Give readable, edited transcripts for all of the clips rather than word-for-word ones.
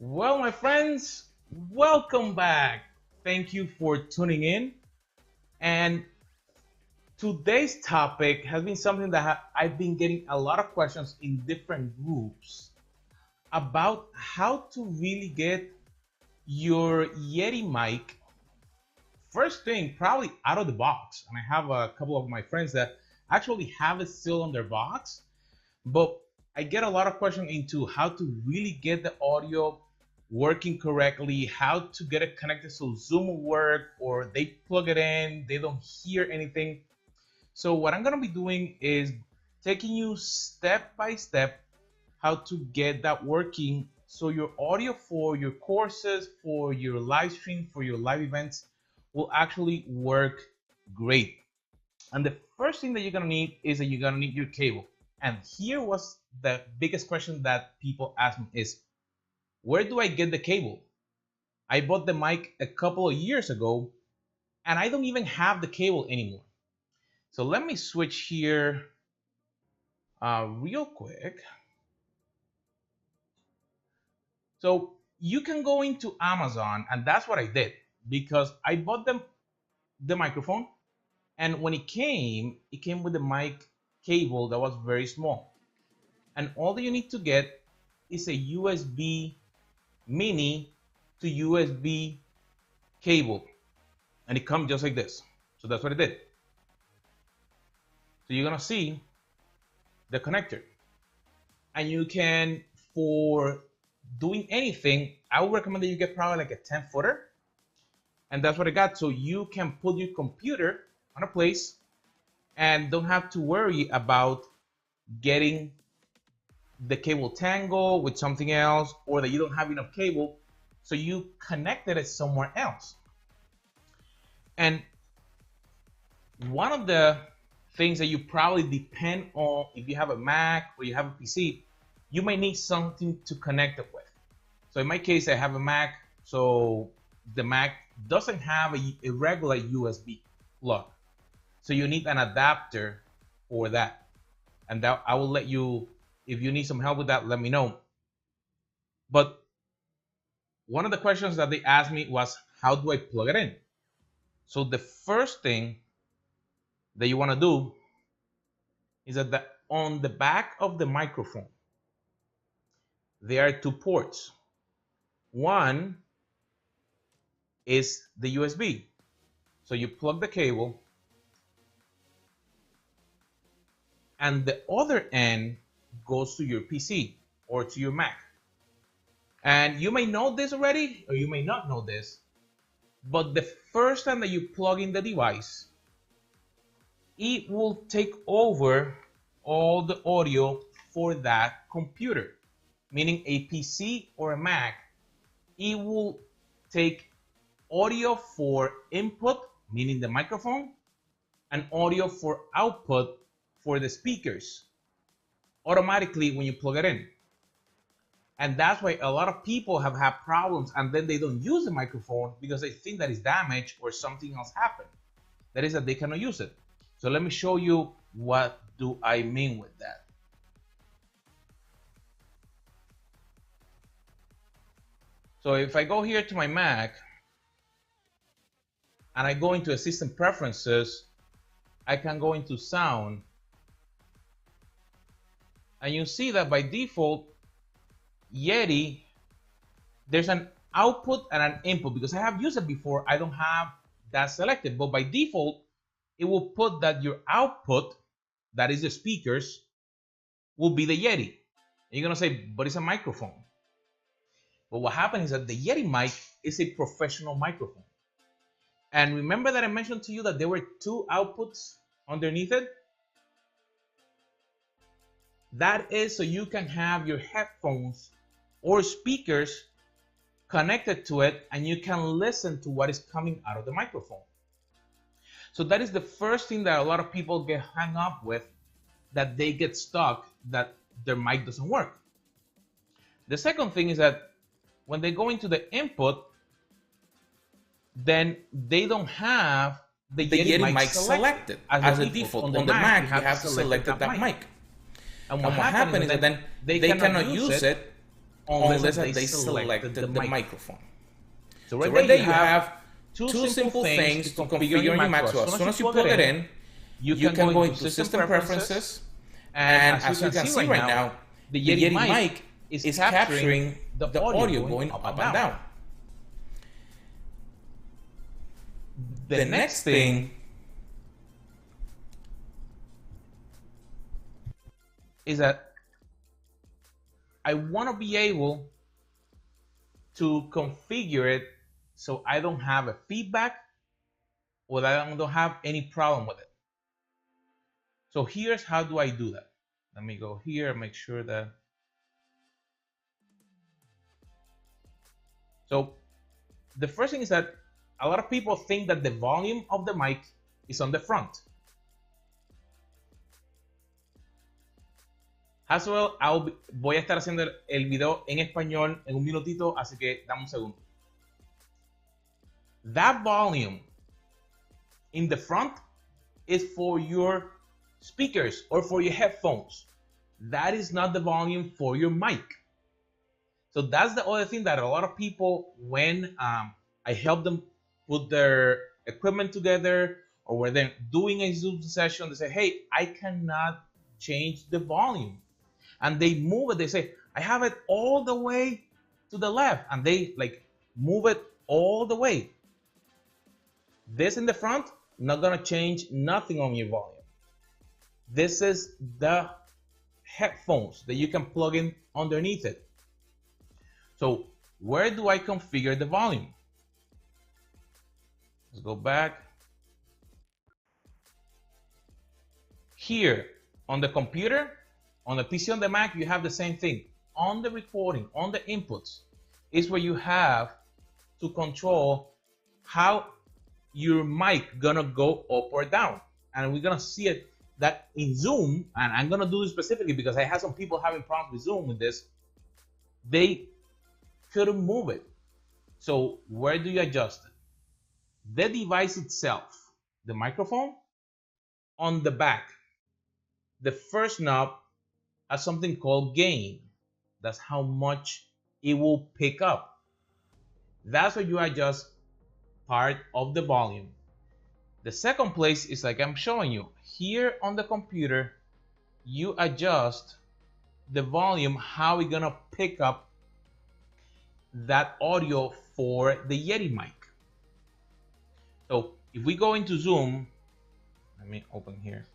Well, my friends, welcome back. Thank you for tuning in. And today's topic has been something that I've been getting a lot of questions in different groups about how to really get your Yeti mic first thing, probably out of the box. And I have a couple of my friends that actually have it still on their box, but I get a lot of questions into how to really get the audio working correctly, how to get it connected so Zoom will work, or they plug it in, they don't hear anything. So what I'm gonna be doing is taking you step by step how to get that working so your audio for your courses, for your live stream, for your live events will actually work great. And the first thing that you're gonna need is that you're gonna need your cable. And here was the biggest question that people ask me is, where do I get the cable? I bought the mic a couple of years ago and I don't even have the cable anymore. So let me switch here real quick. So you can go into Amazon, and that's what I did because I bought the microphone, and when it came with the mic cable that was very small. And all that you need to get is a USB mini to USB cable, and it comes just like this. So that's what it did. So you're gonna see the connector, and you can, for doing anything, I would recommend that you get probably like a 10 footer, and that's what I got. So you can put your computer on a place and don't have to worry about getting the cable tangled with something else, or that you don't have enough cable, so you connected it somewhere else. And one of the things that you probably depend on, if you have a Mac or you have a PC, you might need something to connect it with. So in my case, I have a Mac, so the Mac doesn't have a regular USB plug. So you need an adapter for that. And that I will let you, if you need some help with that, let me know. But one of the questions that they asked me was, how do I plug it in? So the first thing that you want to do is that on the back of the microphone, there are two ports. One is the USB. So you plug the cable, and the other end goes to your PC or to your Mac. And you may know this already, or you may not know this, but the first time that you plug in the device, it will take over all the audio for that computer, meaning a PC or a Mac. It will take audio for input, meaning the microphone, and audio for output for the speakers automatically when you plug it in. And that's why a lot of people have had problems, and then they don't use the microphone because they think that it's damaged or something else happened. That is that they cannot use it. So let me show you what do I mean with that. So if I go here to my Mac and I go into System Preferences, I can go into Sound, and you see that by default, Yeti, there's an output and an input. Because I have used it before, I don't have that selected, but by default, it will put that your output, that is the speakers, will be the Yeti. And you're gonna say, but it's a microphone. But what happened is that the Yeti mic is a professional microphone. And remember that I mentioned to you that there were two outputs underneath it? That is so you can have your headphones or speakers connected to it, and you can listen to what is coming out of the microphone. So that is the first thing that a lot of people get hung up with, that they get stuck, that their mic doesn't work. The second thing is that when they go into the input, then they don't have the Yeti mic selected as a default. On the Mac, you have to select that mic. And what happens is that then they cannot use it unless that they selected the microphone. So right there you have two simple things to configure on your Mac. So as soon as you plug it in, you can go into System Preferences, and as you can see right now, the Yeti mic is capturing the audio going up and down. The next thing is that I want to be able to configure it so I don't have a feedback or that I don't have any problem with it. So here's how do I do that. Let me go here and make sure that. So the first thing is that a lot of people think that the volume of the mic is on the front. As well, voy a estar haciendo el video en español en un minutito, así que dame un segundo. That volume in the front is for your speakers or for your headphones. That is not the volume for your mic. So that's the other thing that a lot of people, when I help them put their equipment together or when they're doing a Zoom session, they say, hey, I cannot change the volume. And they move it, they say, I have it all the way to the left. And they like move it all the way. This in the front, not gonna change nothing on your volume. This is the headphones that you can plug in underneath it. So where do I configure the volume? Let's go back. Here on the computer, on the PC, on the Mac, you have the same thing. On the recording, on the inputs, is where you have to control how your mic gonna go up or down. And we're gonna see it that in Zoom, and I'm gonna do this specifically because I had some people having problems with Zoom with this. They couldn't move it. So where do you adjust it? The device itself, the microphone, on the back, the first knob has something called gain. That's how much it will pick up. That's where you adjust part of the volume. The second place is like I'm showing you. Here on the computer, you adjust the volume, how we're gonna pick up that audio for the Yeti mic. So if we go into Zoom, let me open here.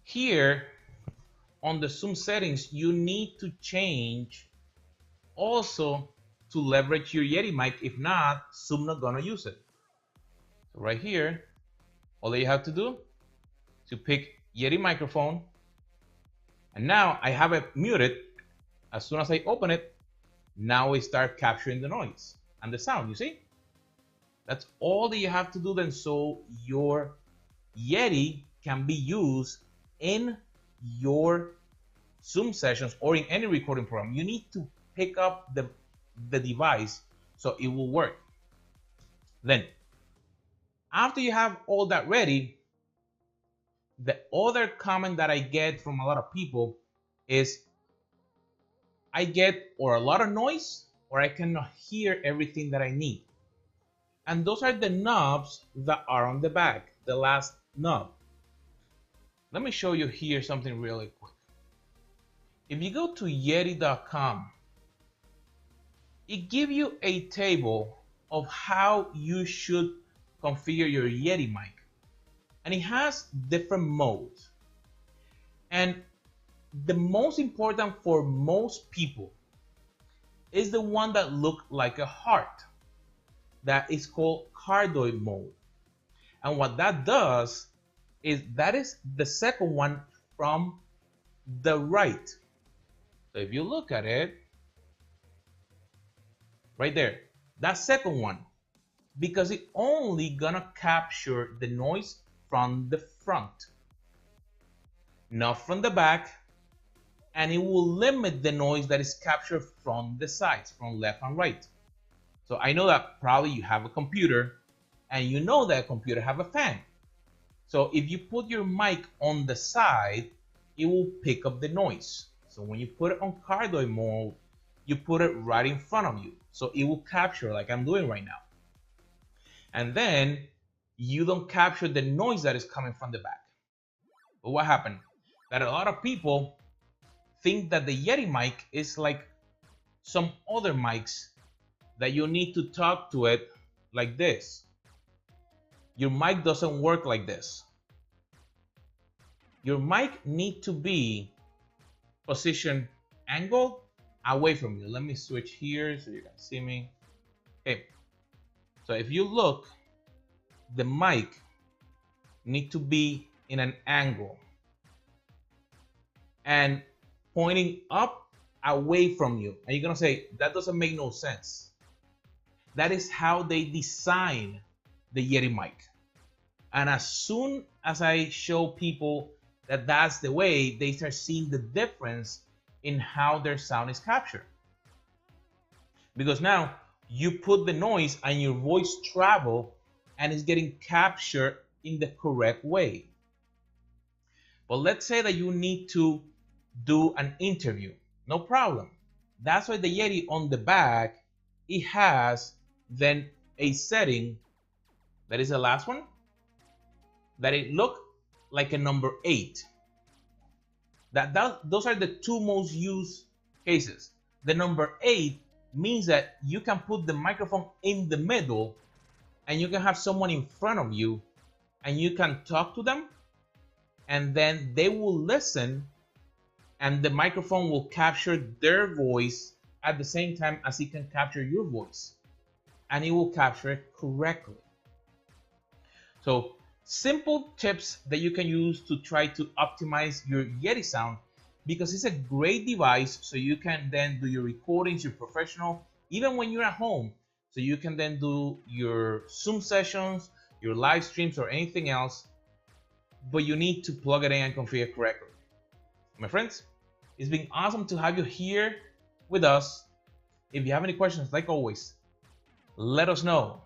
Here on the Zoom settings, you need to change also to leverage your Yeti mic. If not, Zoom not gonna use it. So right here, all that you have to do is to pick Yeti microphone, and now I have it muted. As soon as I open it, now we start capturing the noise and the sound. You see, that's all that you have to do then, so your Yeti can be used in your Zoom sessions or in any recording program. You need to pick up the device so it will work. Then after you have all that ready, the other comment that I get from a lot of people is I get or a lot of noise or I cannot hear everything that I need. And those are the knobs that are on the back, the last knob. Let me show you here something really quick. If you go to Yeti.com, it gives you a table of how you should configure your Yeti mic. And it has different modes. And the most important for most people is the one that looks like a heart. That is called cardioid mode. And what that does is that is the second one from the right. So if you look at it, right there, that second one, because it only gonna capture the noise from the front, not from the back, and it will limit the noise that is captured from the sides, from left and right. So I know that probably you have a computer and you know that a computer have a fan. So if you put your mic on the side, it will pick up the noise. So when you put it on cardioid mode, you put it right in front of you. So it will capture like I'm doing right now. And then you don't capture the noise that is coming from the back. But what happened? That a lot of people think that the Yeti mic is like some other mics that you need to talk to it like this. Your mic doesn't work like this. Your mic need to be positioned angled away from you. Let me switch here so you can see me. Okay. So if you look, the mic need to be in an angle and pointing up away from you. And you're gonna say, that doesn't make no sense. That is how they design the Yeti mic. And as soon as I show people that that's the way, they start seeing the difference in how their sound is captured. Because now you put the noise and your voice travel and it's getting captured in the correct way. But let's say that you need to do an interview. No problem. That's why the Yeti on the back, it has then a setting that is the last one, that it look like a number 8. Those are the two most used cases. The number 8 means that you can put the microphone in the middle and you can have someone in front of you and you can talk to them and then they will listen and the microphone will capture their voice at the same time as it can capture your voice, and it will capture it correctly. So simple tips that you can use to try to optimize your Yeti sound, because it's a great device so you can then do your recordings, your professional, even when you're at home. So you can then do your Zoom sessions, your live streams or anything else, but you need to plug it in and configure correctly. My friends, it's been awesome to have you here with us. If you have any questions, like always, let us know.